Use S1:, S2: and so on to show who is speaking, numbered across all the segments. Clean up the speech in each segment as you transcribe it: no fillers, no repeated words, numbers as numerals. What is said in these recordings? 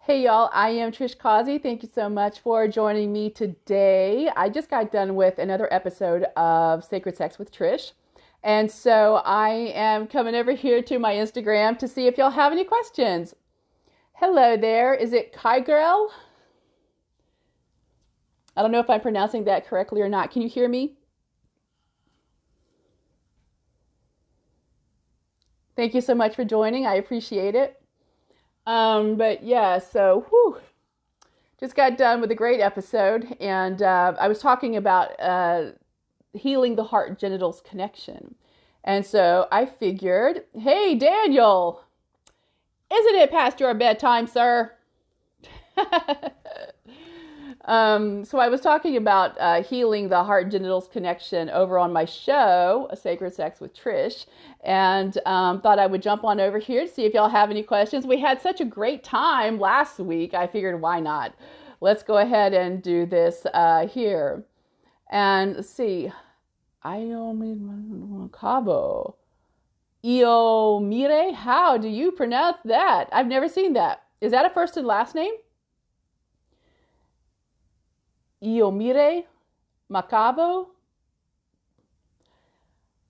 S1: Hey y'all, I am Trish Causey. Thank you so much for joining me today. I just got done with another episode of Sacred Sex with Trish. And so I am coming over here to my Instagram to see if y'all have any questions. Hello there. Is it Kygirl? I don't know if I'm pronouncing that correctly or not. Can you hear me? Thank you so much for joining. I appreciate it. But yeah, so just got done with a great episode, and I was talking about healing the heart genitals connection. And so I figured, hey, Daniel, isn't it past your bedtime, sir? So I was talking about healing the heart genitals connection over on my show, A Sacred Sex with Trish, and thought I would jump on over here to see if y'all have any questions. We had such a great time last week. I figured, why not? Let's go ahead and do this here. And let's see. Cabo. Iomire, how do you pronounce that? I've never seen that. Is that a first and last name? Iomire Macabo.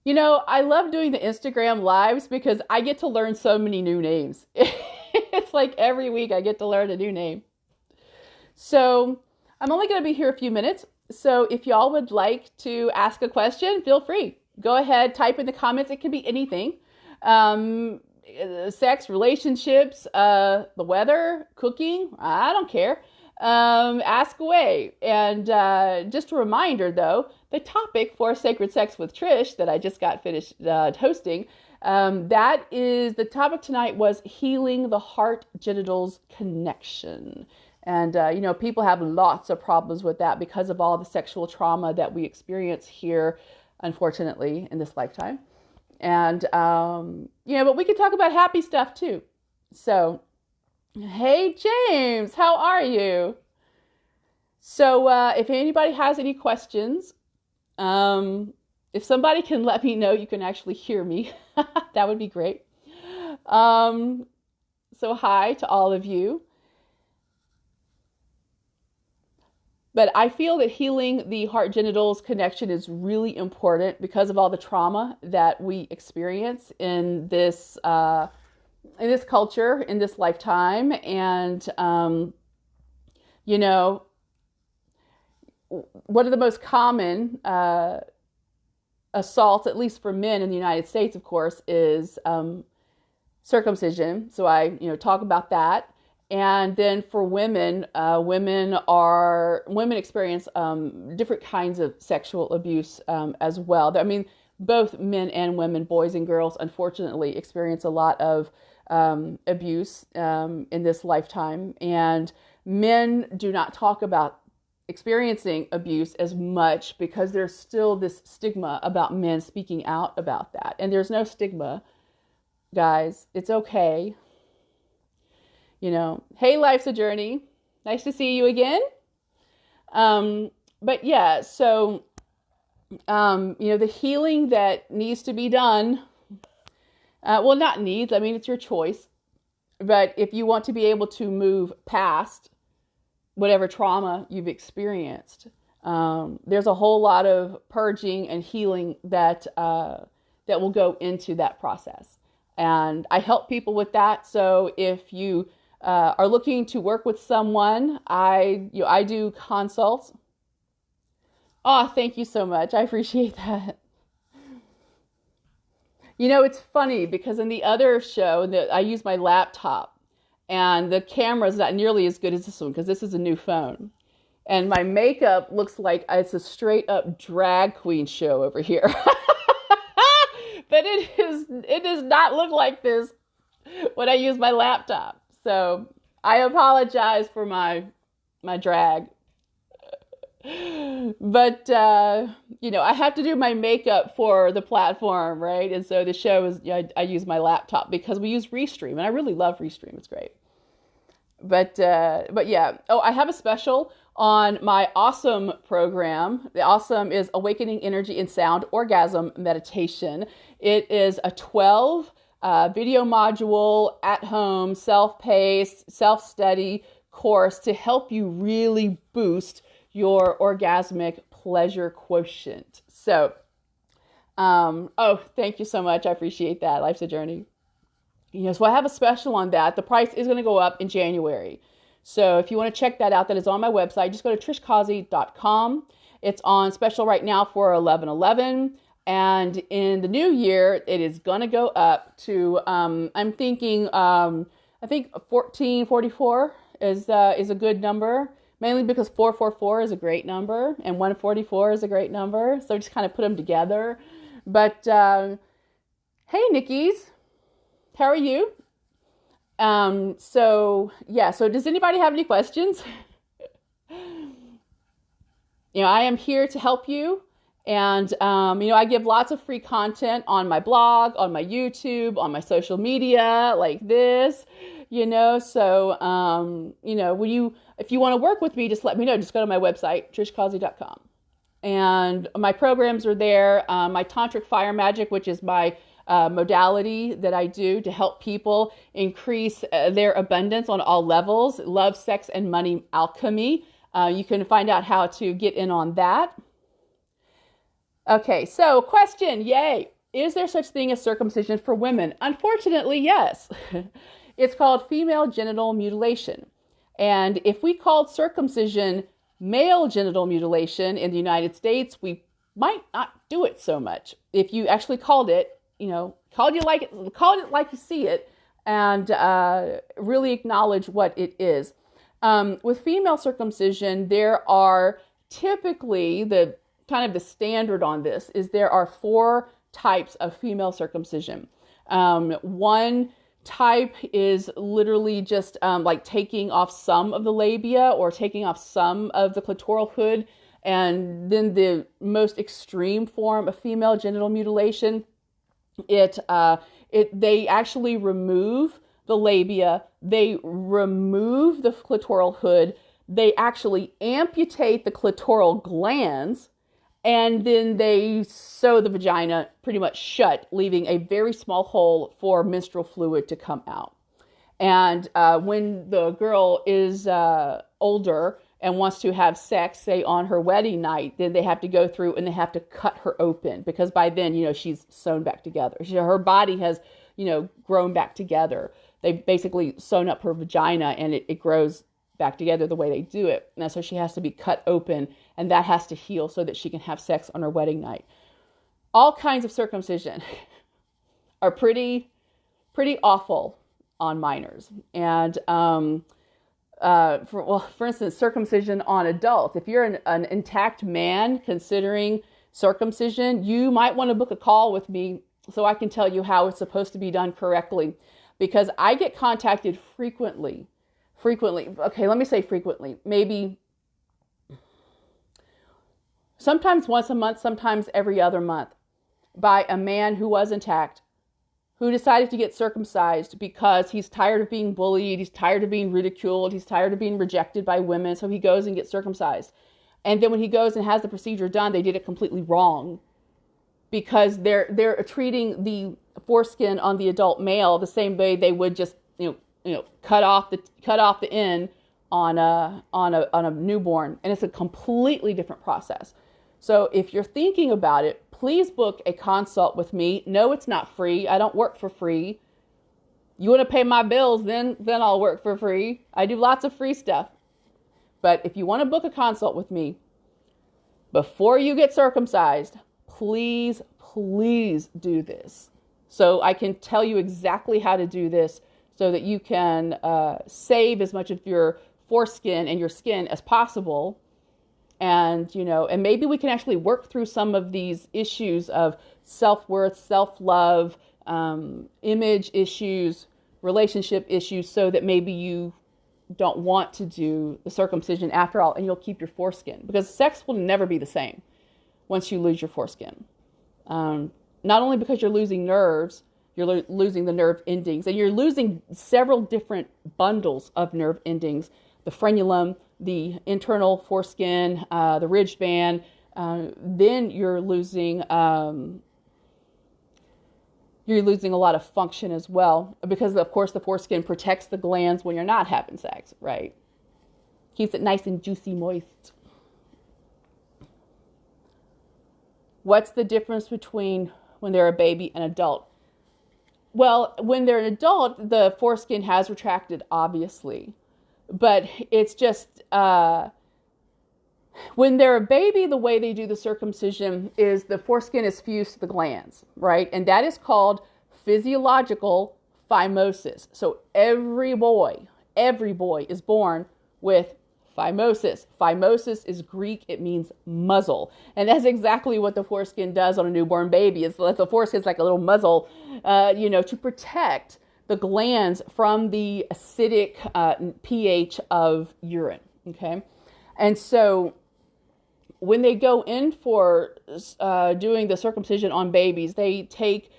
S1: You know, I love doing the Instagram lives because I get to learn so many new names. It's like every week I get to learn a new name. So I'm only going to be here a few minutes. So if y'all would like to ask a question, feel free. Go ahead, type in the comments. It can be anything. Sex, relationships, the weather, cooking. I don't care. Ask away. And just a reminder, though, the topic for Sacred Sex with Trish that I just got finished hosting, that is the topic tonight was healing the heart genitals connection. And, people have lots of problems with that because of all the sexual trauma that we experience here, unfortunately, in this lifetime. And, but we can talk about happy stuff too. So, hey, James, how are you? So if anybody has any questions, if somebody can let me know you can actually hear me, that would be great. So hi to all of you. But I feel that healing the heart genitals connection is really important because of all the trauma that we experience in this culture, in this lifetime. And, one of the most common assaults, at least for men in the United States, of course, is circumcision. So I, talk about that. And then for women, women experience different kinds of sexual abuse as well. I mean, both men and women, boys and girls, unfortunately, experience a lot of abuse in this lifetime. And men do not talk about experiencing abuse as much because there's still this stigma about men speaking out about that. And there's no stigma, guys. It's okay. Hey, life's a journey. Nice to see you again. But yeah, so, the healing that needs to be done, well, not needs, I mean, it's your choice. But if you want to be able to move past whatever trauma you've experienced, there's a whole lot of purging and healing that will go into that process. And I help people with that. So if you are looking to work with someone, I do consults. Oh, thank you so much. I appreciate that. It's funny because in the other show, I use my laptop and the camera's not nearly as good as this one because this is a new phone. And my makeup looks like it's a straight up drag queen show over here. But it does not look like this when I use my laptop. So I apologize for my drag. But, I have to do my makeup for the platform, right? And so the show is, I use my laptop because we use Restream, and I really love Restream. It's great. But yeah. Oh, I have a special on my Awesome program. The Awesome is Awakening Energy and Sound Orgasm Meditation. It is a 12 video module, at home, self-paced, self-study course to help you really boost your orgasmic pleasure quotient. So, thank you so much. I appreciate that. Life's a journey. So I have a special on that. The price is going to go up in January. So if you want to check that out, that is on my website. Just go to trishcausey.com. It's on special right now for 11/11. And in the new year, it is going to go up to, I'm thinking, I think 1444 is a good number, mainly because 444 is a great number and 144 is a great number. So just kind of put them together. But, hey, Nickies, how are you? So does anybody have any questions? I am here to help you. And, I give lots of free content on my blog, on my YouTube, on my social media like this, so, if you want to work with me, just let me know. Just go to my website, trishcausey.com. And my programs are there. My Tantric Fire Magic, which is my modality that I do to help people increase their abundance on all levels, love, sex, and money alchemy. You can find out how to get in on that. Okay, so question, yay. Is there such thing as circumcision for women? Unfortunately, yes. It's called female genital mutilation. And if we called circumcision male genital mutilation in the United States, we might not do it so much. If you actually called it, called it like you see it, and really acknowledge what it is. With female circumcision, there are typically the standard on this is there are 4 types of female circumcision. One type is literally just like taking off some of the labia or taking off some of the clitoral hood. And then the most extreme form of female genital mutilation, they actually remove the labia, they remove the clitoral hood, they actually amputate the clitoral glands, and then they sew the vagina pretty much shut, leaving a very small hole for menstrual fluid to come out. And when the girl is older and wants to have sex, say on her wedding night, then they have to go through and they have to cut her open, because by then, she's sewn back together. Her body has, grown back together. They basically sewn up her vagina and it grows back together the way they do it. And so she has to be cut open, and that has to heal so that she can have sex on her wedding night. All kinds of circumcision are pretty awful on minors. And for instance, circumcision on adults. If you're an intact man considering circumcision, you might want to book a call with me so I can tell you how it's supposed to be done correctly, because I get contacted frequently. Okay, let me say frequently. Maybe sometimes once a month, sometimes every other month, by a man who was intact, who decided to get circumcised because he's tired of being bullied, he's tired of being ridiculed, he's tired of being rejected by women, so he goes and gets circumcised. And then when he goes and has the procedure done, they did it completely wrong, because they're treating the foreskin on the adult male the same way they would just cut off the end on a newborn, and it's a completely different process. So if you're thinking about it, please book a consult with me. No, it's not free. I don't work for free. You want to pay my bills, then I'll work for free. I do lots of free stuff. But if you want to book a consult with me before you get circumcised, please do this. So I can tell you exactly how to do this so that you can save as much of your foreskin and your skin as possible. And, and maybe we can actually work through some of these issues of self-worth, self-love, image issues, relationship issues, so that maybe you don't want to do the circumcision after all, and you'll keep your foreskin, because sex will never be the same once you lose your foreskin. Not only because you're losing nerves, you're losing the nerve endings, and you're losing several different bundles of nerve endings: the frenulum, the internal foreskin, the ridge band. Then you're losing you're losing a lot of function as well, because of course the foreskin protects the glands when you're not having sex, right? Keeps it nice and juicy, moist. What's the difference between when they're a baby and adult? Well, when they're an adult, the foreskin has retracted, obviously. But it's just, when they're a baby, the way they do the circumcision is the foreskin is fused to the glands, right? And that is called physiological phimosis. So every boy is born with phimosis. Phimosis is Greek. It means muzzle. And that's exactly what the foreskin does on a newborn baby. It's like the foreskin's like a little muzzle, to protect the glands from the acidic pH of urine. Okay. And so when they go in for doing the circumcision on babies, they take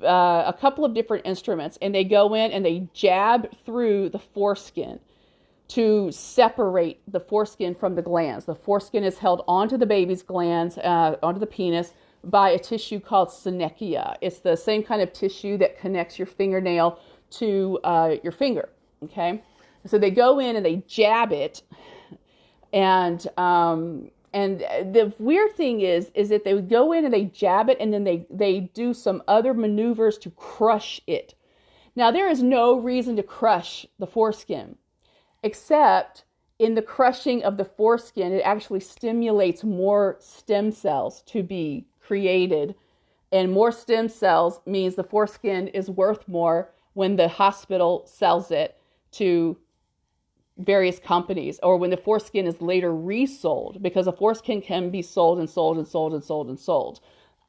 S1: a couple of different instruments and they go in and they jab through the foreskin to separate the foreskin from the glands. The foreskin is held onto the baby's glands, onto the penis, by a tissue called synechia. It's the same kind of tissue that connects your fingernail to your finger, okay? So they go in and they jab it, and the weird thing is that they would go in and they jab it, and then they do some other maneuvers to crush it. Now, there is no reason to crush the foreskin, except in the crushing of the foreskin, it actually stimulates more stem cells to be created. And more stem cells means the foreskin is worth more when the hospital sells it to various companies, or when the foreskin is later resold, because a foreskin can be sold and sold and sold and sold and sold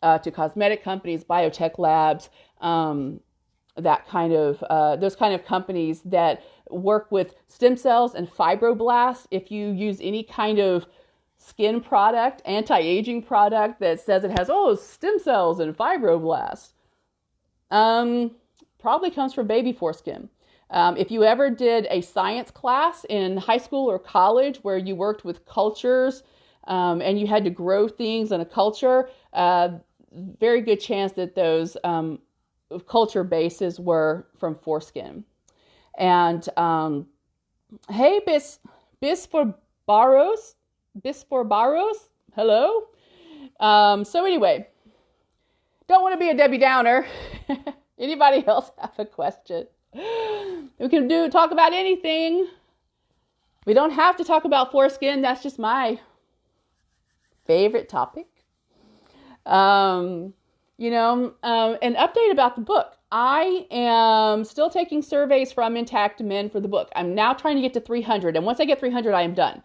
S1: to cosmetic companies, biotech labs, that kind of those kind of companies that work with stem cells and fibroblasts. If you use any kind of skin product, anti-aging product that says it has stem cells and fibroblasts, probably comes from baby foreskin. If you ever did a science class in high school or college where you worked with cultures and you had to grow things in a culture, very good chance that those culture bases were from foreskin. And hey, Bisforbaros, hello. So anyway, don't want to be a Debbie Downer. Anybody else have a question? We can talk about anything. We don't have to talk about foreskin. That's just my favorite topic. An update about the book. I am still taking surveys from intact men for the book. I'm now trying to get to 300. And once I get 300, I am done.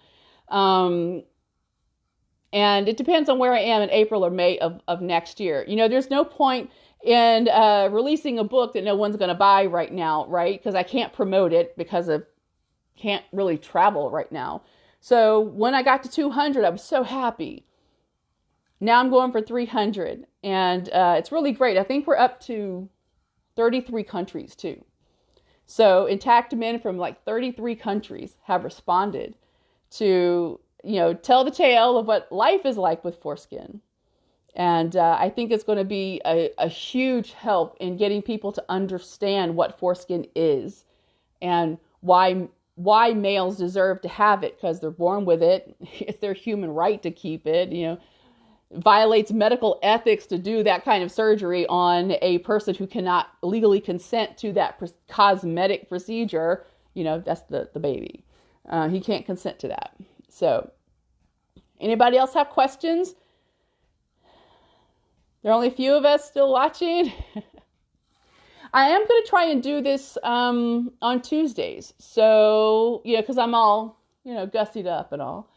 S1: And it depends on where I am in April or May of next year. There's no point in releasing a book that no one's going to buy right now, right? Because I can't promote it because I can't really travel right now. So when I got to 200, I was so happy. Now I'm going for 300, and it's really great. I think we're up to 33 countries too. So intact men from like 33 countries have responded to, tell the tale of what life is like with foreskin. And I think it's going to be a huge help in getting people to understand what foreskin is and why males deserve to have it, because they're born with it. It's their human right to keep it. Violates medical ethics to do that kind of surgery on a person who cannot legally consent to that cosmetic procedure. That's the baby. He can't consent to that. So, anybody else have questions? There are only a few of us still watching. I am going to try and do this on Tuesdays. So, because I'm all, gussied up and all.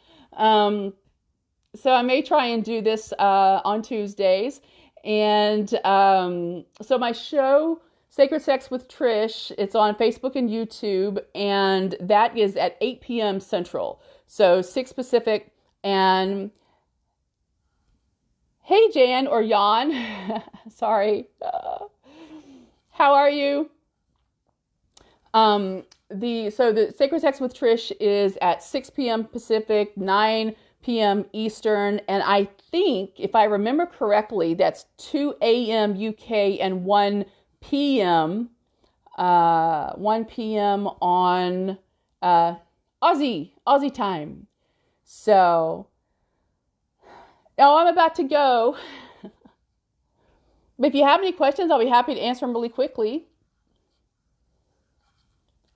S1: So I may try and do this on Tuesdays. And so my show, Sacred Sex with Trish, it's on Facebook and YouTube. And that is at 8 p.m. Central. So 6 Pacific. And hey, Jan or Jan. Sorry. How are you? The Sacred Sex with Trish is at 6 p.m. Pacific, 9 p.m. Eastern. And I think, if I remember correctly, that's 2 a.m. UK and 1 p.m. 1 p.m. on Aussie time. So, I'm about to go. But if you have any questions, I'll be happy to answer them really quickly.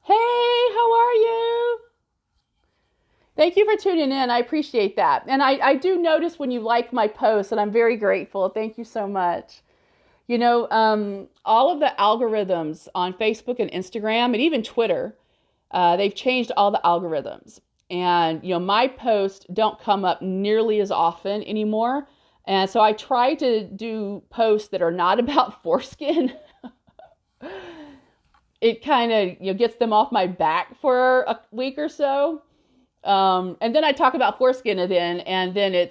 S1: Hey, how are you? Thank you for tuning in. I appreciate that. And I do notice when you like my posts, and I'm very grateful. Thank you so much. You know, all of the algorithms on Facebook and Instagram and even Twitter, they've changed all the algorithms. And, you know, my posts don't come up nearly as often anymore. And so I try to do posts that are not about foreskin. It kind of, you know, gets them off my back for a week or so. And then I talk about foreskin and then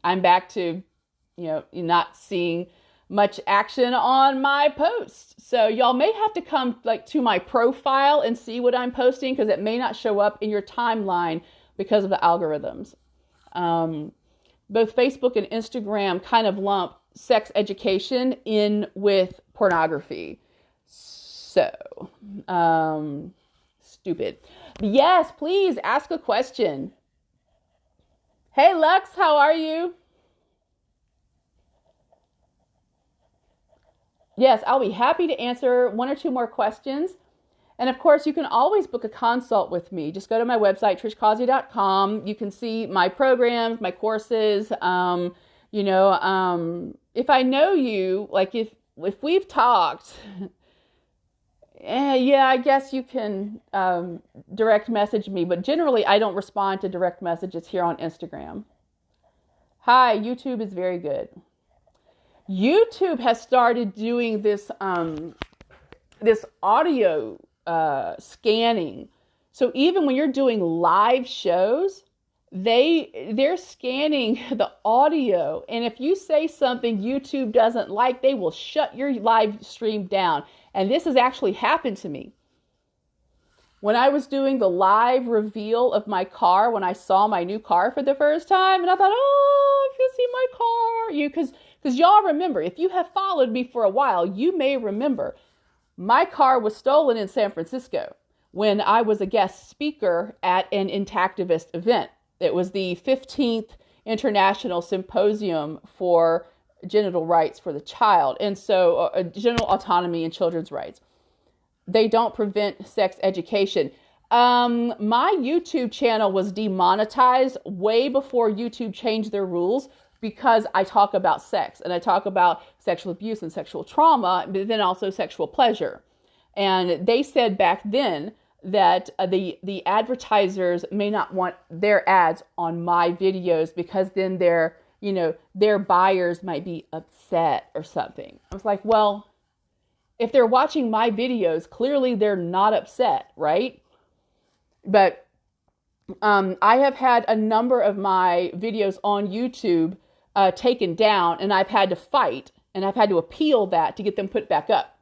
S1: I'm back to, you know, not seeing much action on my posts. So y'all may have to come like to my profile and see what I'm posting, because it may not show up in your timeline because of the algorithms. Both Facebook and Instagram kind of lump sex education in with pornography. So, stupid. Yes, please ask a question. Hey, Lux, how are you? Yes, I'll be happy to answer one or two more questions. And of course, you can always book a consult with me. Just go to my website, trishcausey.com. You can see my programs, my courses. If I know you, like if we've talked, yeah, I guess you can direct message me. But generally, I don't respond to direct messages here on Instagram. Hi, YouTube is very good. YouTube has started doing this audio scanning. So even when you're doing live shows, they're scanning the audio. And if you say something YouTube doesn't like, they will shut your live stream down. And this has actually happened to me. When I was doing the live reveal of my car, when I saw my new car for the first time, and I thought, oh, if you see my car, because y'all remember, if you have followed me for a while, you may remember my car was stolen in San Francisco when I was a guest speaker at an intactivist event. It was the 15th International Symposium for Genital Rights for the Child, and so genital autonomy and children's rights. They don't prevent sex education. My YouTube channel was demonetized way before YouTube changed their rules, because I talk about sex and I talk about sexual abuse and sexual trauma, but then also sexual pleasure. And they said back then that the advertisers may not want their ads on my videos, because then their buyers might be upset or something. I was like, well, if they're watching my videos, clearly they're not upset, right? But I have had a number of my videos on YouTube taken down, and I've had to fight, and I've had to appeal that to get them put back up.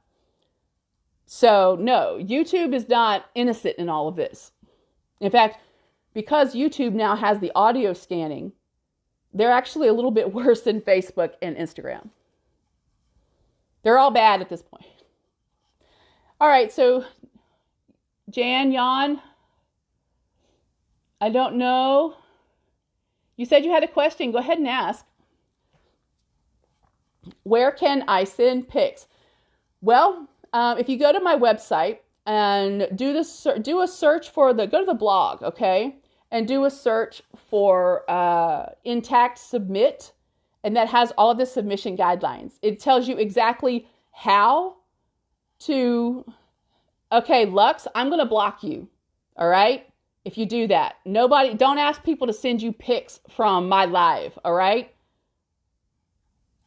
S1: So no, YouTube is not innocent in all of this. In fact, because YouTube now has the audio scanning, they're actually a little bit worse than Facebook and Instagram. They're all bad at this point. All right, so Jan, I don't know. You said you had a question. Go ahead and ask. Where can I send pics? Well, if you go to my website and do a search for go to the blog, okay? And do a search for Intact Submit, and that has all of the submission guidelines. It tells you exactly how to, okay, Lux, I'm going to block you, all right? If you do that. Don't ask people to send you pics from my live, all right?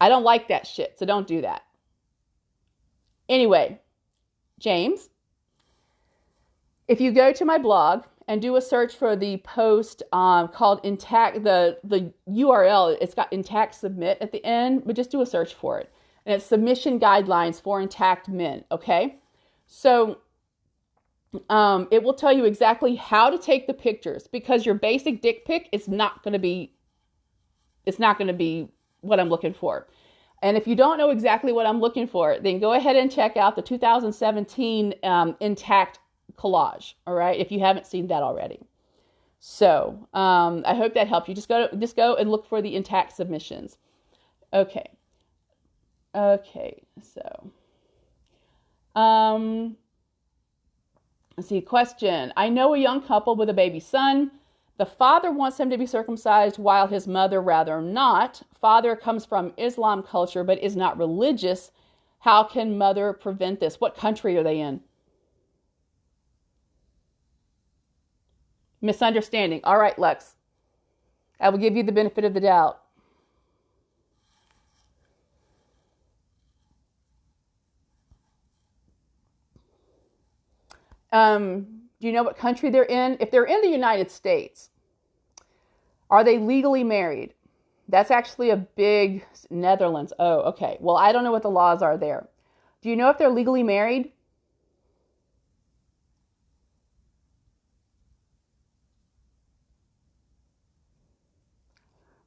S1: I don't like that shit, so don't do that. Anyway, James, if you go to my blog and do a search for the post called Intact, the URL, it's got Intact Submit at the end, but just do a search for it. And it's submission guidelines for intact men, okay? So It will tell you exactly how to take the pictures, because your basic dick pic is not going to be, it's not going to be what I'm looking for. And if you don't know exactly what I'm looking for, then go ahead and check out the 2017 Intact collage. All right, if you haven't seen that already. So I hope that helped you. Just go and look for the Intact submissions. Okay. So let's see. Question: I know a young couple with a baby son. The father wants him to be circumcised while his mother rather not. Father comes from Islam culture but is not religious. How can mother prevent this? What country are they in? Misunderstanding. All right, Lex. I will give you the benefit of the doubt. Do you know what country they're in? If they're in the United States, are they legally married? That's actually a big Netherlands. Oh, okay. Well, I don't know what the laws are there. Do you know if they're legally married?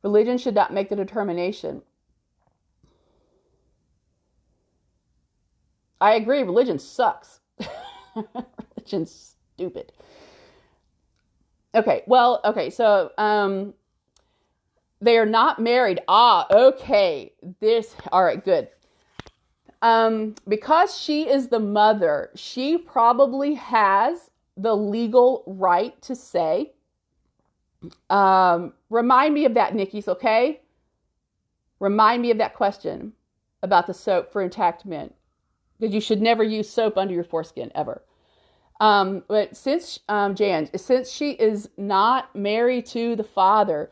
S1: Religion should not make the determination. I agree. Religion sucks. Religion's stupid. Okay. Well, okay. So, they are not married. Ah, okay. All right, good. Because she is the mother, she probably has the legal right to say, remind me of that, Nikki's, okay? Remind me of that question about the soap for intact men. Because you should never use soap under your foreskin, ever. But since, Jan, since she is not married to the father,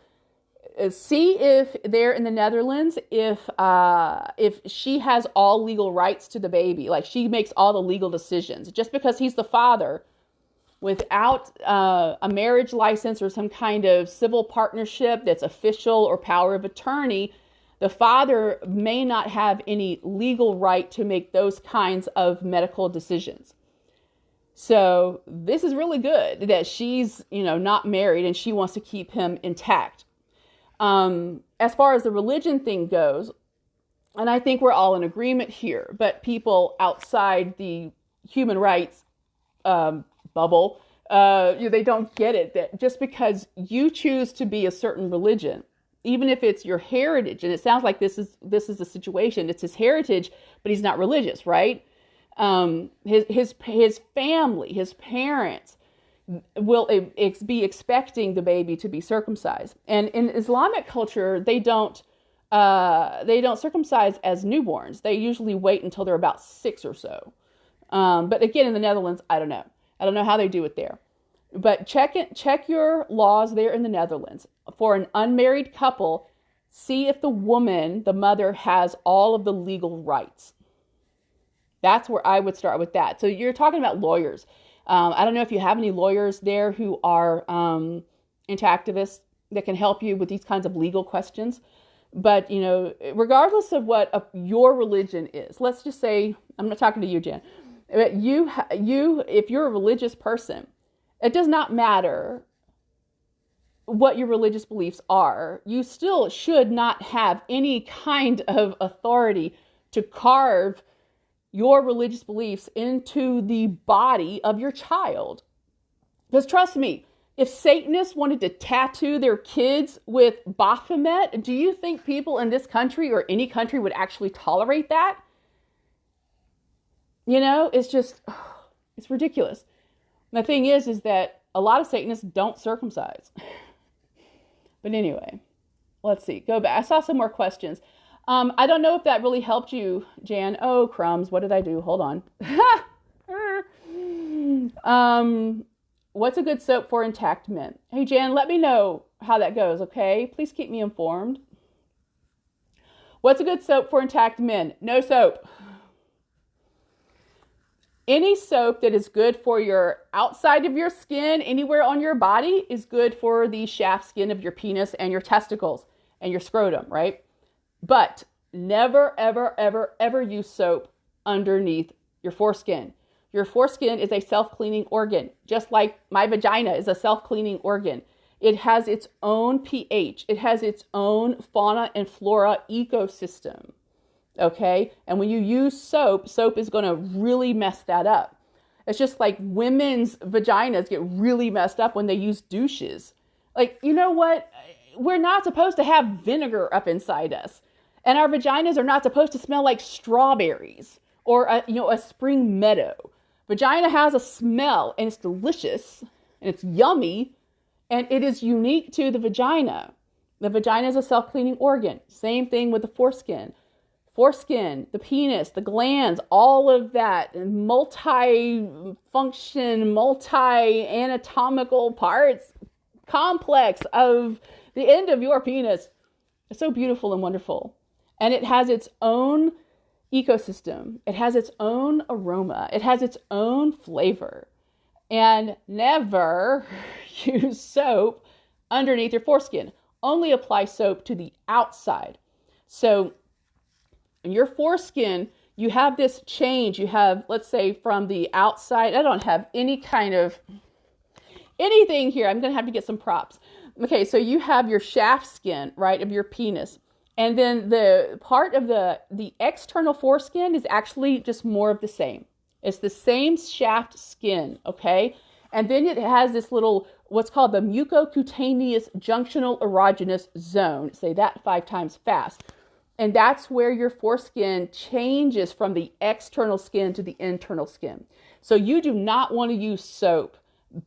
S1: see if they're in the Netherlands, if she has all legal rights to the baby, like she makes all the legal decisions. Just because he's the father, without a marriage license or some kind of civil partnership that's official or power of attorney, the father may not have any legal right to make those kinds of medical decisions. So this is really good that she's, not married and she wants to keep him intact. As far as the religion thing goes, and I think we're all in agreement here, but people outside the human rights bubble, they don't get it, that just because you choose to be a certain religion, even if it's your heritage, and it sounds like this is the situation, it's his heritage, but he's not religious, right? His family, his parents will be expecting the baby to be circumcised. And in Islamic culture, they don't circumcise as newborns. They usually wait until they're about 6 or so. But again, in the Netherlands, I don't know. I don't know how they do it there. But check your laws there in the Netherlands. For an unmarried couple, see if the woman, the mother, has all of the legal rights. That's where I would start with that. So you're talking about lawyers. I don't know if you have any lawyers there who are intactivists that can help you with these kinds of legal questions. But, regardless of what your religion is, let's just say, I'm not talking to you, Jen, but if you're a religious person, it does not matter what your religious beliefs are. You still should not have any kind of authority to carve your religious beliefs into the body of your child. Because trust me, if Satanists wanted to tattoo their kids with Baphomet, do you think people in this country or any country would actually tolerate that? It's ridiculous. The thing is that a lot of Satanists don't circumcise. But anyway, let's see. Go back. I saw some more questions. I don't know if that really helped you, Jan. Oh, crumbs. What did I do? Hold on. What's a good soap for intact men? Hey, Jan, let me know how that goes, okay? Please keep me informed. What's a good soap for intact men? No soap. Any soap that is good for your outside of your skin, anywhere on your body, is good for the shaft skin of your penis and your testicles and your scrotum, right? But never, ever, ever, ever use soap underneath your foreskin. Your foreskin is a self-cleaning organ, just like my vagina is a self-cleaning organ. It has its own pH. It has its own fauna and flora ecosystem. Okay? And when you use soap, soap is going to really mess that up. It's just like women's vaginas get really messed up when they use douches. Like, you know what? We're not supposed to have vinegar up inside us. And our vaginas are not supposed to smell like strawberries or a spring meadow. Vagina has a smell, and it's delicious, and it's yummy, and it is unique to the vagina. The vagina is a self-cleaning organ. Same thing with the foreskin. Foreskin, the penis, the glands, all of that, and multi-function, multi-anatomical parts, complex of the end of your penis. It's so beautiful and wonderful. And it has its own ecosystem. It has its own aroma. It has its own flavor. And never use soap underneath your foreskin. Only apply soap to the outside. So in your foreskin, you have this change. You have, let's say, from the outside. I don't have any kind of anything here. I'm going to have to get some props. Okay, so you have your shaft skin, right, of your penis. And then the part of the external foreskin is actually just more of the same. It's the same shaft skin, okay? And then it has this little, what's called the mucocutaneous junctional erogenous zone. Say that 5 times fast. And that's where your foreskin changes from the external skin to the internal skin. So you do not want to use soap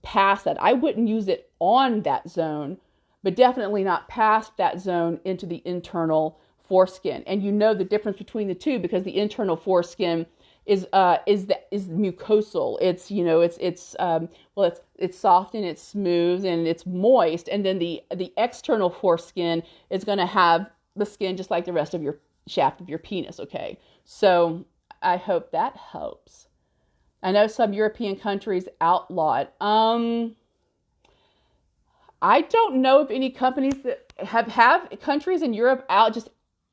S1: past that. I wouldn't use it on that zone, but definitely not past that zone into the internal foreskin. And you know the difference between the two because the internal foreskin is mucosal. It's it's soft and it's smooth and it's moist. And then the external foreskin is going to have the skin just like the rest of your shaft of your penis. Okay, so I hope that helps. I know some European countries outlaw it. I don't know if any companies that have countries in Europe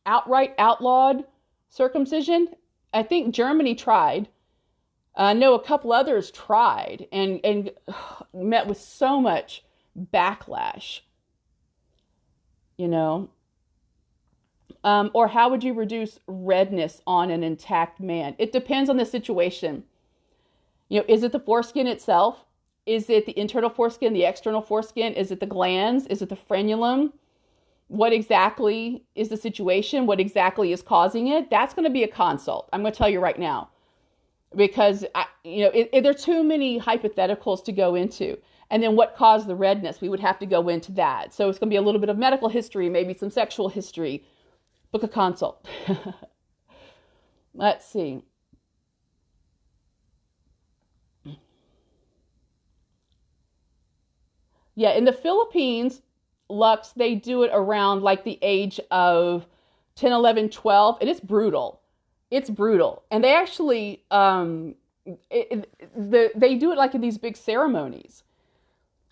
S1: outright outlawed circumcision. I think Germany tried. I know a couple others tried and met with so much backlash. Or how would you reduce redness on an intact man? It depends on the situation. Is it the foreskin itself? Is it the internal foreskin, the external foreskin? Is it the glands? Is it the frenulum? What exactly is the situation? What exactly is causing it? That's going to be a consult. I'm going to tell you right now. Because, there are too many hypotheticals to go into. And then what caused the redness? We would have to go into that. So it's going to be a little bit of medical history, maybe some sexual history. Book a consult. Let's see. Yeah, in the Philippines, Lux, they do it around like the age of 10, 11, 12, and it's brutal. It's brutal. And they actually, they do it like in these big ceremonies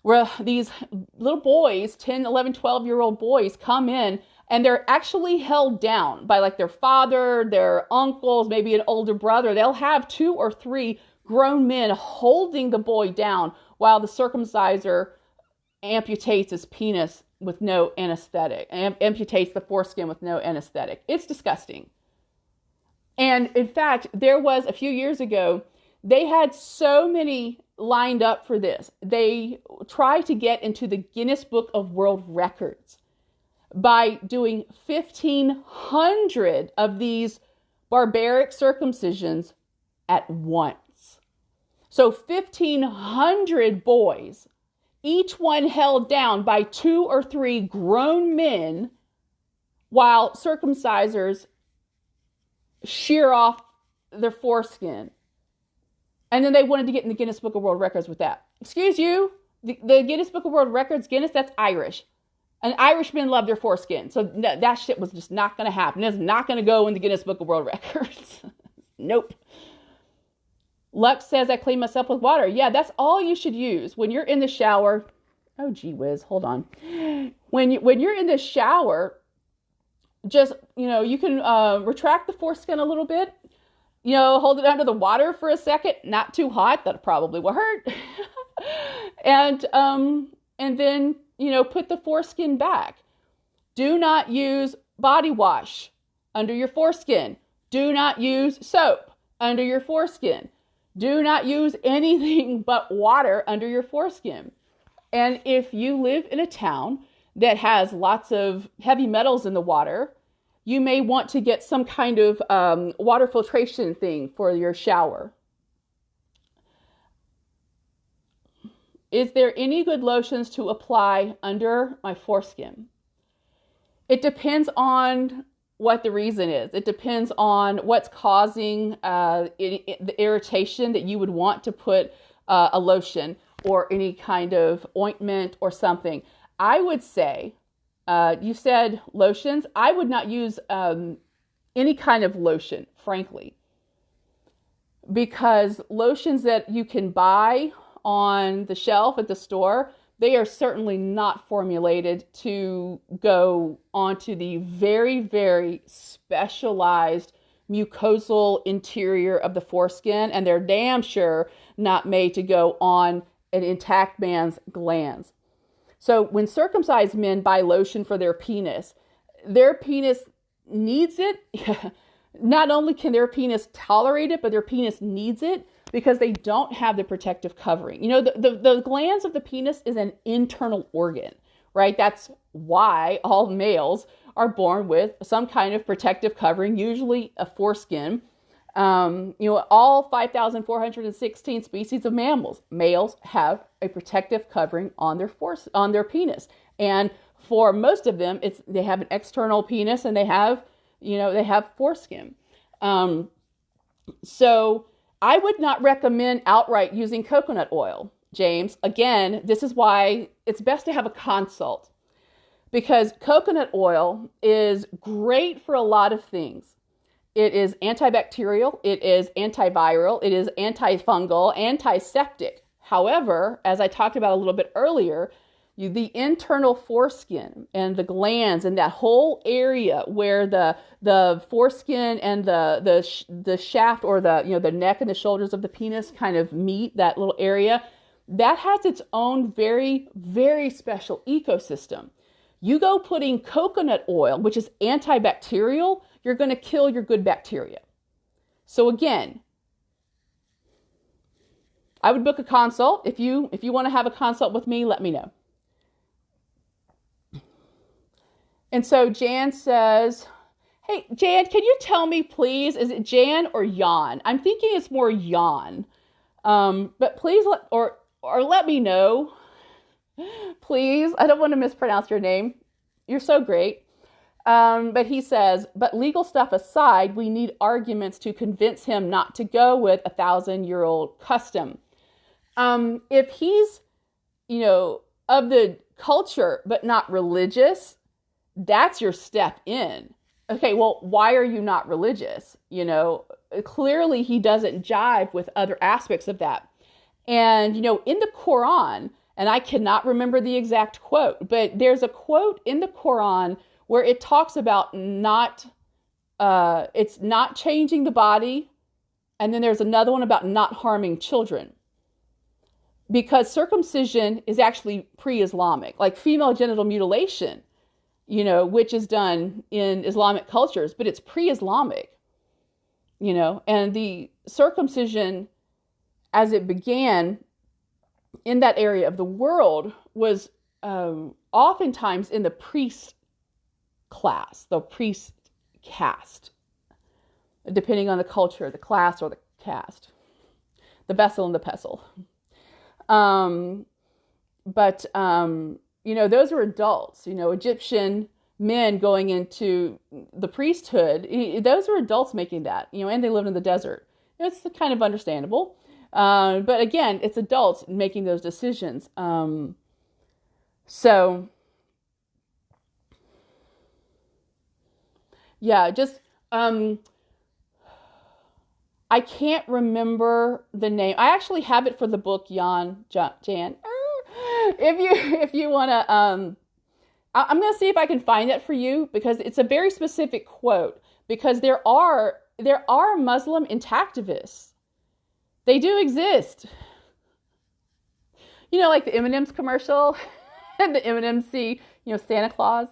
S1: where these little boys, 10, 11, 12-year-old boys come in and they're actually held down by like their father, their uncles, maybe an older brother. They'll have 2 or 3 grown men holding the boy down while the circumciser amputates his penis with no anesthetic, amputates the foreskin with no anesthetic. It's disgusting. And in fact, there was a few years ago, they had so many lined up for this. They tried to get into the Guinness Book of World Records by doing 1,500 of these barbaric circumcisions at once. So 1,500 boys, each one held down by 2 or 3 grown men while circumcisers shear off their foreskin. And then they wanted to get in the Guinness Book of World Records with that. Excuse you, the Guinness Book of World Records, Guinness, that's Irish. And Irishmen love their foreskin. So that shit was just not going to happen. It's not going to go in the Guinness Book of World Records. Nope. Lux says, I clean myself with water. Yeah, that's all you should use. When you're in the shower, oh gee whiz, hold on. When you're in the shower, just, you can retract the foreskin a little bit. hold it under the water for a second, not too hot, that probably will hurt. And then, put the foreskin back. Do not use body wash under your foreskin. Do not use soap under your foreskin. Do not use anything but water under your foreskin. And if you live in a town that has lots of heavy metals in the water, you may want to get some kind of water filtration thing for your shower. Is there any good lotions to apply under my foreskin? It depends on what the reason is. It depends on what's causing the irritation that you would want to put a lotion or any kind of ointment or something. I would say, you said lotions. I would not use any kind of lotion, frankly, because lotions that you can buy on the shelf at the store, they are certainly not formulated to go onto the very, very specialized mucosal interior of the foreskin, and they're damn sure not made to go on an intact man's glands. So when circumcised men buy lotion for their penis needs it. Not only can their penis tolerate it, but their penis needs it because they don't have the protective covering. The glands of the penis is an internal organ, right? That's why all males are born with some kind of protective covering, usually a foreskin. All 5,416 species of mammals, males have a protective covering on their penis. And for most of them, they have an external penis and they have foreskin. So I would not recommend outright using coconut oil, James. Again, this is why it's best to have a consult, because coconut oil is great for a lot of things. It is antibacterial, it is antiviral, it is antifungal, antiseptic. However, as I talked about a little bit earlier, the internal foreskin and the glands and that whole area where the foreskin and the shaft or the neck and the shoulders of the penis kind of meet, that little area, that has its own very, very special ecosystem. You go putting coconut oil, which is antibacterial, you're going to kill your good bacteria. So again, I would book a consult. If you want to have a consult with me, let me know. And so Jan says, hey, Jan, can you tell me, please, is it Jan or Jan? I'm thinking it's more Jan. But please let me know. Please, I don't want to mispronounce your name. You're so great. But he says, but legal stuff aside, we need arguments to convince him not to go with 1,000-year-old custom. If he's, of the culture, but not religious, that's your step in. Okay, well, why are you not religious? Clearly he doesn't jive with other aspects of that. And, in the Quran, and I cannot remember the exact quote, but there's a quote in the Quran where it talks about it's not changing the body. And then there's another one about not harming children. Because circumcision is actually pre-Islamic, like female genital mutilation, which is done in Islamic cultures, but it's pre-Islamic, and the circumcision as it began in that area of the world was oftentimes in the priest class, the priest caste, depending on the culture, the class or the caste, the vessel and the pestle. But those are adults, Egyptian men going into the priesthood. Those are adults making that, and they lived in the desert. It's kind of understandable. But again, it's adults making those decisions. So yeah, just, I can't remember the name. I actually have it for the book, Jan. If you want to, I'm going to see if I can find that for you, because it's a very specific quote, because there are there are Muslim intactivists. They do exist. You know, like the M&M's commercial and the M&M's see, Santa Claus,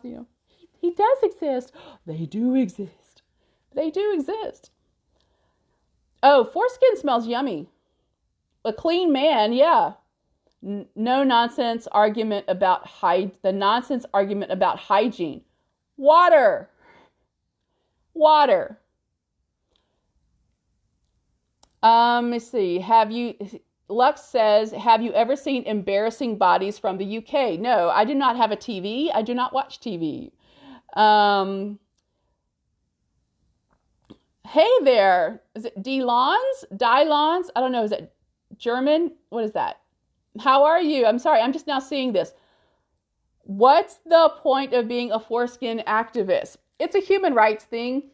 S1: he does exist. They do exist. They do exist. Oh, foreskin smells yummy. A clean man, yeah. No nonsense argument about the nonsense argument about hygiene. Water. Let's see. Lux says, have you ever seen embarrassing bodies from the UK? No, I do not have a TV. I do not watch TV. Hey there. Is it Dylons? I don't know. Is it German? What is that? How are you? I'm sorry. I'm just now seeing this. What's the point of being a foreskin activist? It's a human rights thing.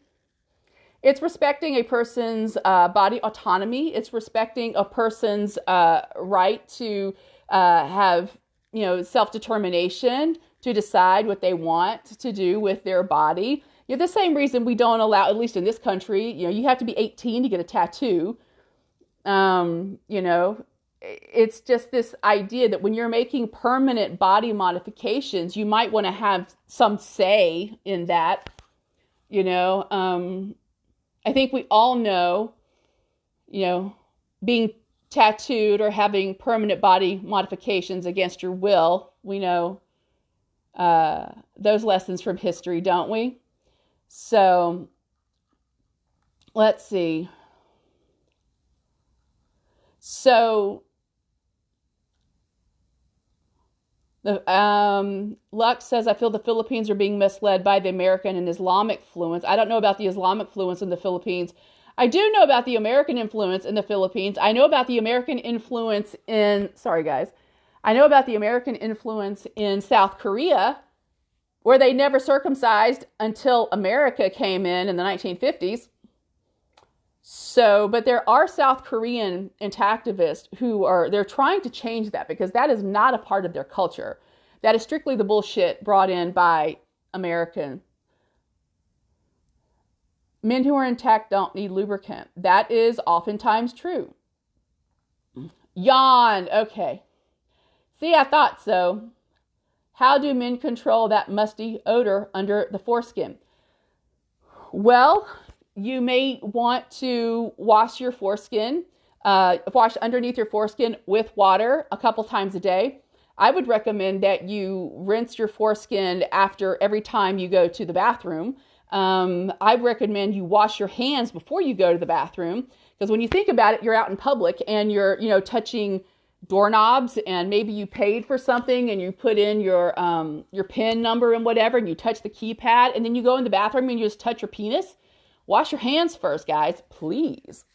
S1: It's respecting a person's body autonomy. It's respecting a person's right to have, self-determination, to decide what they want to do with their body. The same reason we don't allow, at least in this country, you have to be 18 to get a tattoo. It's just this idea that when you're making permanent body modifications, you might want to have some say in that. I think we all know, being tattooed or having permanent body modifications against your will. We know those lessons from history, don't we? So let's see. So Lux says, I feel the Philippines are being misled by the American and Islamic influence. I don't know about the Islamic influence in the Philippines. I do know about the American influence in the Philippines. I know about the American influence in South Korea, where they never circumcised until America came in the 1950s. So, but there are South Korean intactivists they're trying to change that, because that is not a part of their culture. That is strictly the bullshit brought in by American. Men who are intact don't need lubricant. That is oftentimes true. Yawn. Okay. See, I thought so. How do men control that musty odor under the foreskin? Well, you may want to wash your foreskin, wash underneath your foreskin with water a couple times a day. I would recommend that you rinse your foreskin after every time you go to the bathroom. I recommend you wash your hands before you go to the bathroom, because when you think about it, you're out in public and you're, touching doorknobs, and maybe you paid for something and you put in your PIN number and whatever, and you touch the keypad, and then you go in the bathroom and you just touch your penis. Wash your hands first, guys, please.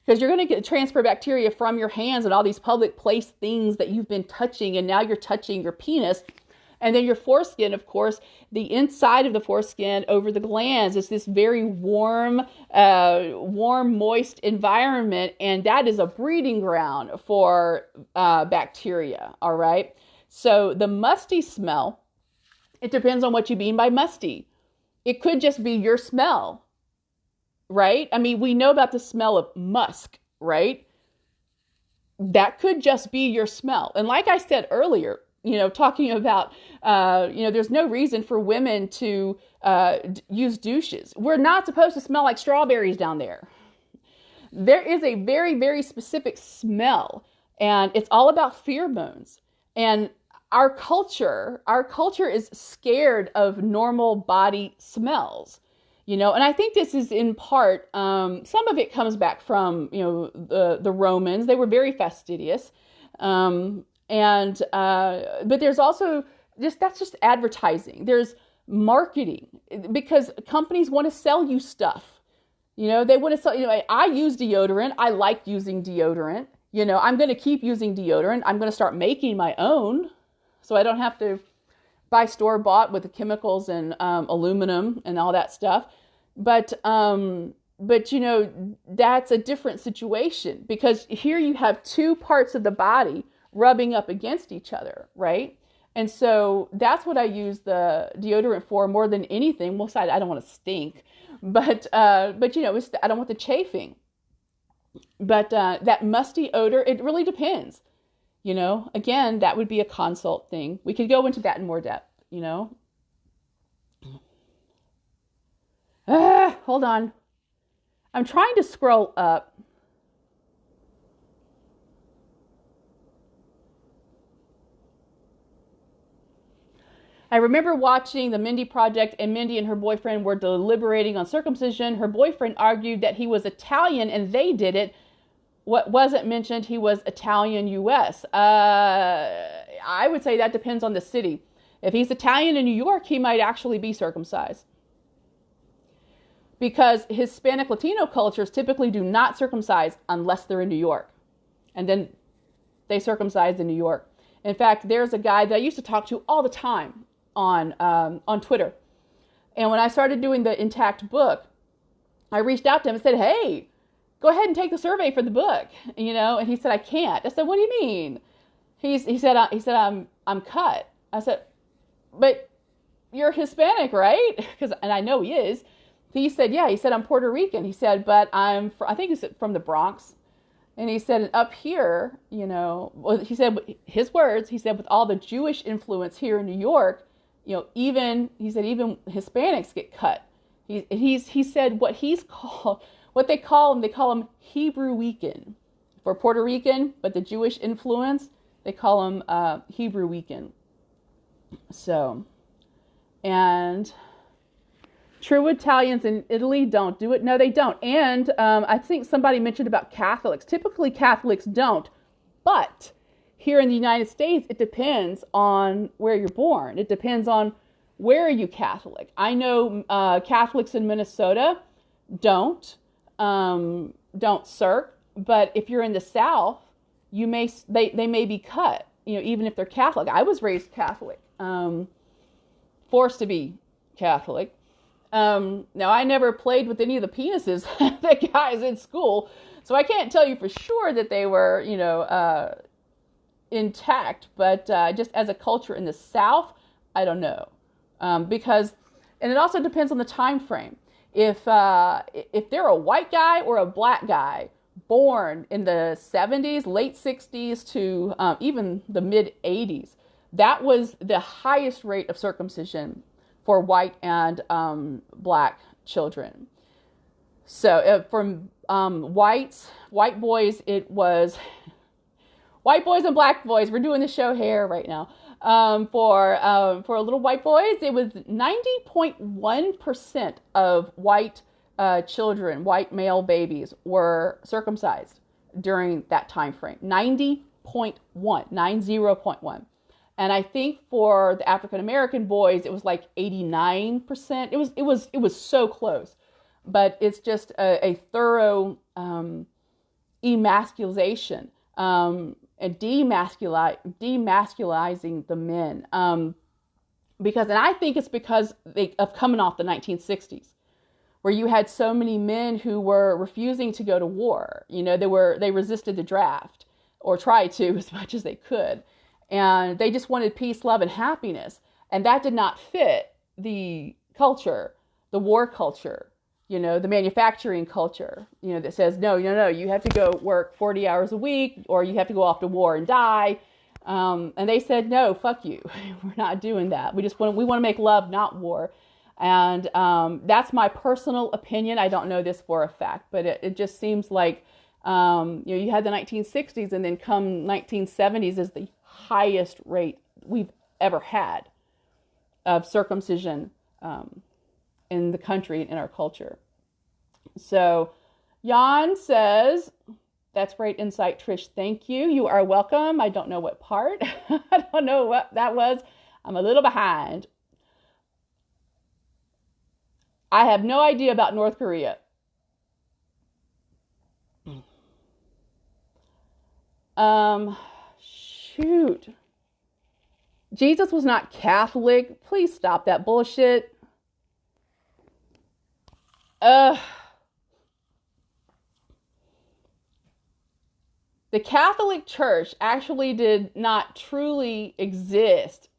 S1: Because you're going to transfer bacteria from your hands and all these public place things that you've been touching, and now you're touching your penis. And then your foreskin, of course, the inside of the foreskin over the glands is this very warm, moist environment. And that is a breeding ground for bacteria, all right? So the musty smell, it depends on what you mean by musty. It could just be your smell. Right? I mean, we know about the smell of musk, right? That could just be your smell. And like I said earlier, talking about, there's no reason for women to use douches. We're not supposed to smell like strawberries down there. There is a very, very specific smell, and it's all about pheromones. And our culture is scared of normal body smells. And I think this is in part, some of it comes back from, the Romans. They were very fastidious. But there's also that's just advertising. There's marketing, because companies want to sell you stuff. They want to sell, I use deodorant. I like using deodorant. I'm going to keep using deodorant. I'm going to start making my own, so I don't have to buy store-bought with the chemicals and aluminum and all that stuff. But that's a different situation, because here you have two parts of the body rubbing up against each other, right? And so that's what I use the deodorant for more than anything. Well, I don't want to stink, but I don't want the chafing. But that musty odor, it really depends. Again, that would be a consult thing. We could go into that in more depth. Hold on. I'm trying to scroll up. I remember watching the Mindy Project, and Mindy and her boyfriend were deliberating on circumcision. Her boyfriend argued that he was Italian and they did it. What wasn't mentioned, he was Italian U.S. I would say that depends on the city. If he's Italian in New York, he might actually be circumcised. Because Hispanic Latino cultures typically do not circumcise unless they're in New York. And then they circumcise in New York. In fact, there's a guy that I used to talk to all the time on Twitter. And when I started doing the Intact book, I reached out to him and said, hey, go ahead and take the survey for the book, and he said, I can't. I said, what do you mean? He said, I'm cut. I said, but you're Hispanic, right? And I know he is. He said, yeah. He said, I'm Puerto Rican. He said, but I think he's from the Bronx. And he said, up here, well, he said, his words, he said, with all the Jewish influence here in New York, even Hispanics get cut. He said what they call him Hebrew Weekend. For Puerto Rican, but the Jewish influence, they call him Hebrew Weekend. So, and true Italians in Italy don't do it. No, they don't. And I think somebody mentioned about Catholics. Typically, Catholics don't. But here in the United States, it depends on where you're born. It depends on where are you Catholic. I know Catholics in Minnesota don't circ. But if you're in the South, they may be cut. Even if they're Catholic. I was raised Catholic, forced to be Catholic. Now, I never played with any of the penises that guys in school, so I can't tell you for sure that they were, intact. But just as a culture in the South, I don't know, and it also depends on the time frame. If they're a white guy or a black guy born in the 70s, late 60s to even the mid 80s, that was the highest rate of circumcision for white and black children. So from white boys, it was white boys and black boys. We're doing the show here right now. For little white boys, it was 90.1% of white children, white male babies, were circumcised during that time frame. 90.1. And I think for the African American boys, it was like 89%. It was so close, but it's just a thorough emasculization and demasculizing the men. And I think it's because of coming off the 1960s, where you had so many men who were refusing to go to war. They resisted the draft, or tried to as much as they could. And they just wanted peace, love, and happiness. And that did not fit the culture, the war culture, the manufacturing culture, that says, no, you have to go work 40 hours a week, or you have to go off to war and die. And they said, no, fuck you. We're not doing that. We want to make love, not war. And that's my personal opinion. I don't know this for a fact, but it just seems like, you had the 1960s, and then come 1970s is the highest rate we've ever had of circumcision in the country, in our culture. So Jan says, that's great insight, Trish. Thank you. You are welcome. I don't know what part. I don't know what that was. I'm a little behind. I have no idea about North Korea. Shoot. Jesus was not Catholic. Please stop that bullshit. The Catholic Church actually did not truly exist,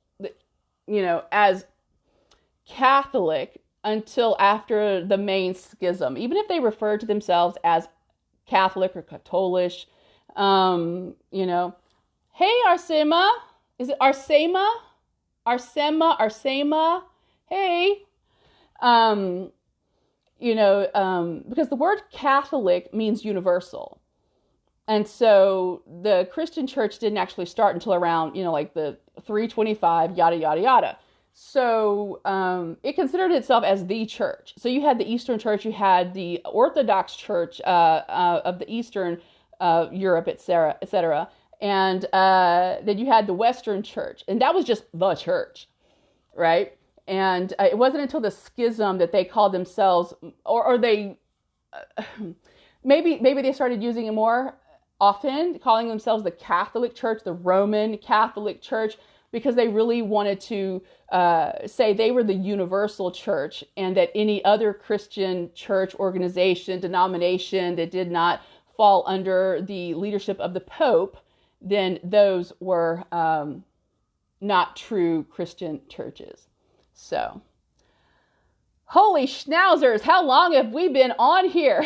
S1: as Catholic until after the main schism. Even if they refer to themselves as Catholic or Catholic, you know, hey, Arsema, is it Arsema? Arsema, hey, you know, because the word Catholic means universal. And so the Christian church didn't actually start until around, you know, like the 325, yada, yada, yada. So it considered itself as the church. So you had the Eastern Church, you had the Orthodox Church of the Eastern Europe, etc., etc. And then you had the Western Church. And that was just the church, right? And it wasn't until the schism that they called themselves, or they, maybe they started using it more often, calling themselves the Catholic Church, the Roman Catholic Church, because they really wanted to say they were the universal church, and that any other Christian church, organization, denomination that did not fall under the leadership of the Pope, then those were not true Christian churches. So, holy schnauzers, how long have we been on here?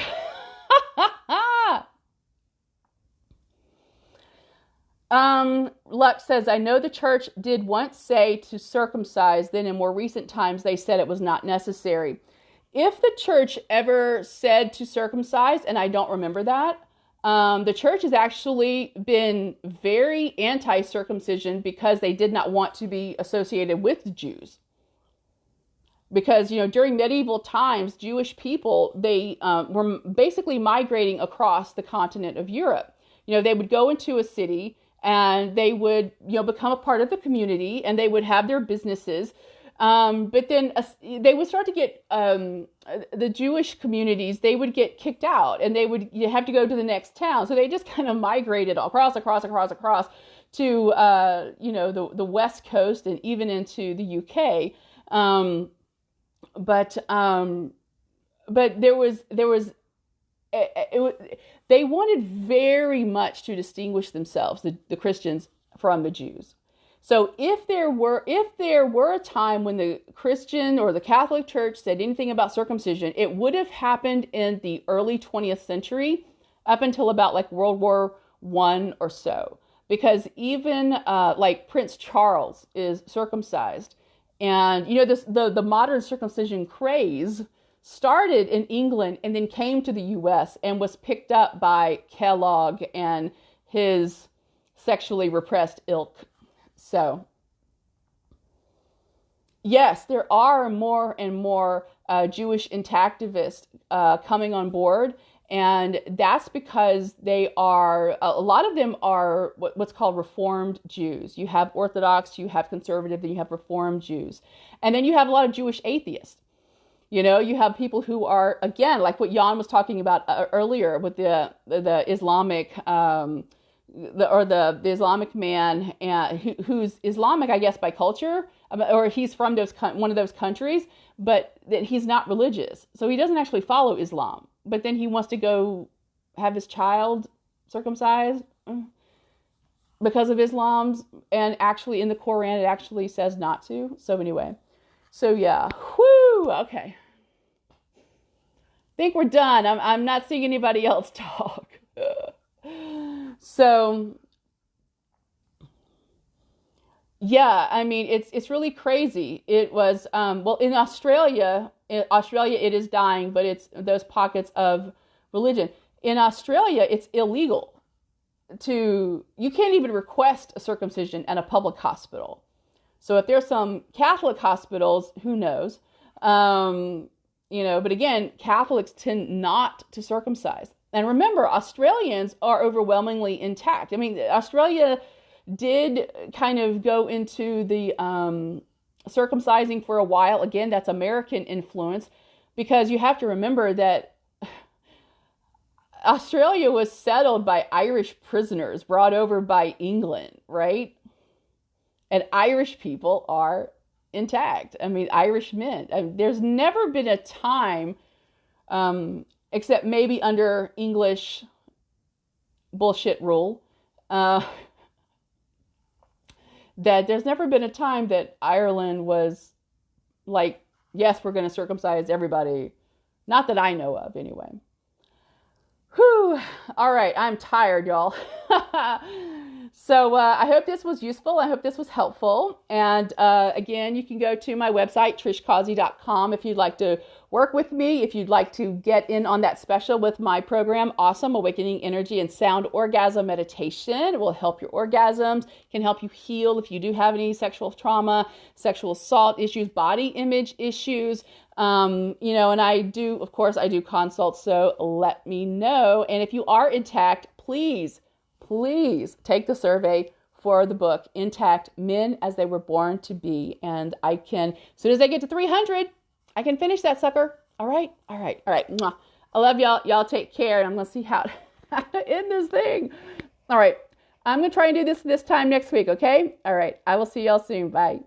S1: Lux says, I know the church did once say to circumcise, then in more recent times they said it was not necessary. If the church ever said to circumcise, and I don't remember that, the church has actually been very anti-circumcision because they did not want to be associated with the Jews. Because, you know, during medieval times, Jewish people, they were basically migrating across the continent of Europe. You know, they would go into a city and they would, you know, become a part of the community, and they would have their businesses. But then they would start to get, the Jewish communities, they would get kicked out, and you have to go to the next town. So they just kind of migrated across to, you know, the West Coast and even into the UK. But there was they wanted very much to distinguish themselves, the Christians, from the Jews. So if there were a time when the Christian or the Catholic Church said anything about circumcision, it would have happened in the early 20th century, up until about like World War I or so. Because even like Prince Charles is circumcised. And, you know, the modern circumcision craze started in England and then came to the U.S. and was picked up by Kellogg and his sexually repressed ilk. So, yes, there are more and more Jewish intactivists coming on board. And that's because they are, a lot of them are what's called Reformed Jews. You have Orthodox, you have conservative, then you have Reformed Jews. And then you have a lot of Jewish atheists. You know, you have people who are, again, like what Jan was talking about earlier with the Islamic, the Islamic man who's Islamic, I guess, by culture, or he's from one of those countries, but that he's not religious. So he doesn't actually follow Islam. But then he wants to go have his child circumcised because of Islam's, and actually in the Quran it actually says not to. So anyway, so yeah, whoo, okay. Think we're done. I'm not seeing anybody else talk. So yeah, I mean it's really crazy. It was well, in Australia it is dying, but it's those pockets of religion. In Australia, it's illegal you can't even request a circumcision at a public hospital. So if there's some Catholic hospitals, who knows? You know, but again, Catholics tend not to circumcise. And remember, Australians are overwhelmingly intact. I mean, Australia did kind of go into the circumcising for a while. Again, that's American influence, because you have to remember that Australia was settled by Irish prisoners brought over by England, right? And Irish people are intact. I mean, Irish men. There's never been a time, except maybe under English bullshit rule, that there's never been a time that Ireland was like, Yes, we're going to circumcise everybody. Not that I know of, anyway. Whew. All right, I'm tired, y'all. So I hope this was useful. I hope this was helpful. And again, you can go to my website, trishcausey.com, if you'd like to work with me, if you'd like to get in on that special with my program, Awesome Awakening Energy and Sound Orgasm Meditation. It will help your orgasms, can help you heal if you do have any sexual trauma, sexual assault issues, body image issues. And I do consults, so let me know. And if you are intact, please take the survey for the book, Intact Men as They Were Born to Be. And as soon as I get to 300, I can finish that sucker. All right. Mwah. I love y'all. Y'all take care. And I'm going to see how to end this thing. All right. I'm going to try and do this time next week. Okay. All right. I will see y'all soon. Bye.